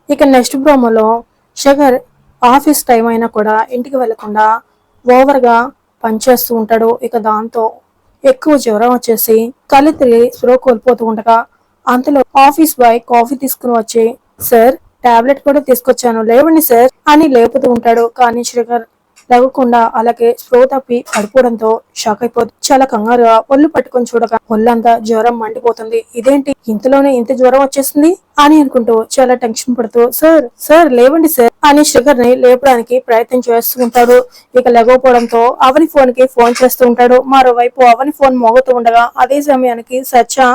ఇక నెక్స్ట్ ప్రోమోలో Shekhar office time అయినా కూడా ఇంటికి వెళ్లకుండా ఓవర్ గా పనిచేస్తూ ఉంటాడు. ఇక దాంతో ఎక్కువ జ్వరం వచ్చేసి కళ్ళు తిరిగి స్పృహ కోల్పోతూ ఉండగా అంతలో ఆఫీస్ బాయ్ కాఫీ తీసుకుని వచ్చి, సార్ టాబ్లెట్ కూడా తీసుకొచ్చాను లేవండి సార్ అని లేపుతూ ఉంటాడు. కానీ శేఖర్ లేవకుండా అలాగే స్పృహ తప్పి పడిపోవడంతో షాక్ అయిపోతుంది. చాలా కంగారుగా ఒళ్ళు పట్టుకొని చూడగా ఒళ్ళంతా జ్వరం మండిపోతుంది. ఇదేంటి ఇంతలోనే ఇంత జ్వరం వచ్చేసింది అని అనుకుంటూ చాలా టెన్షన్ పడుతూ, సార్ సార్ లేవండి సార్ అని శేఖర్ ని లేపడానికి ప్రయత్నం చేస్తూ ఉంటాడు. ఇక లేకపోవడంతో అవని ఫోన్ కి ఫోన్ చేస్తూ ఉంటాడు. మరోవైపు అవని ఫోన్ మోగుతూ ఉండగా అదే సమయానికి సత్య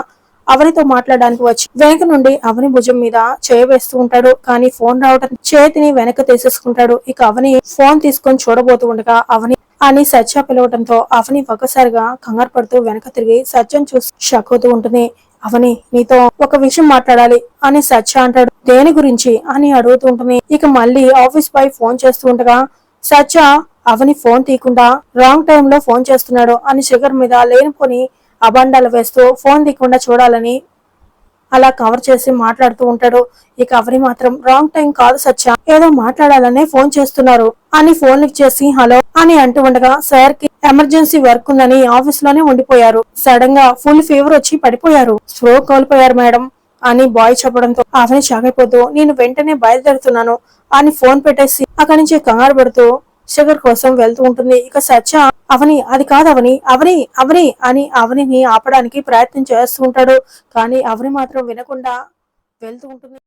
అవనితో మాట్లాడడానికి వచ్చి వెనక నుండి అవని భుజం మీద చేయవేస్తూ ఉంటాడు. కానీ ఫోన్ రావడం చేతిని వెనక తీసేసుకుంటాడు. ఇక అవని ఫోన్ తీసుకొని చూడబోతూ ఉండగా అవని అని సత్య పిలవడంతో అవని ఒక్కసారిగా కంగారు పడుతూ వెనక తిరిగి సత్యం చూసి షాక్ అవుతూ ఉంటుంది. అవని నీతో ఒక విషయం మాట్లాడాలి అని సత్య అంటాడు. దేని గురించి అని అడుగుతూ ఉంటుంది. ఇక మళ్ళీ ఆఫీస్ బాయ్ ఫోన్ చేస్తూ ఉండగా సత్య అవని ఫోన్ తీయకుండా రాంగ్ టైంలో ఫోన్ చేస్తున్నాడు అని శేఖర్ మీద లేనిపోని అబండాలు వేస్తూ ఫోన్ తీయకుండా చూడాలని అలా కవర్ చేసి మాట్లాడుతూ ఉంటాడు. ఇక అవని మాత్రం రాంగ్ టైం కాదు సత్య, ఏదో మాట్లాడాలనే ఫోన్ చేస్తున్నారు అని ఫోన్ లిఫ్ట్ చేసి హలో అని అంటూ ఉండగా సార్ కి ఎమర్జెన్సీ వర్క్ ఉందని ఆఫీస్ లోనే ఉండిపోయారు. సడన్ గా ఫుల్ ఫీవర్ వచ్చి పడిపోయారు, స్లో కోల్పోయారు మేడం అని బాయ్ చెప్పడంతో అవని షాక్ అయిపోతూ నేను వెంటనే బయలుదేరుతున్నాను అని ఫోన్ పెట్టేసి అక్కడి నుంచి కంగారు పడుతూ శేఖర్ కోసం వెళ్తూ ఉంటుంది. ఇక సత్య అవని అది కాదు అవని అవని అవని అని అవనిని ఆపడానికి ప్రయత్నం చేస్తూ ఉంటాడు. కానీ అవని మాత్రం వినకుండా వెళ్తూ ఉంటుంది.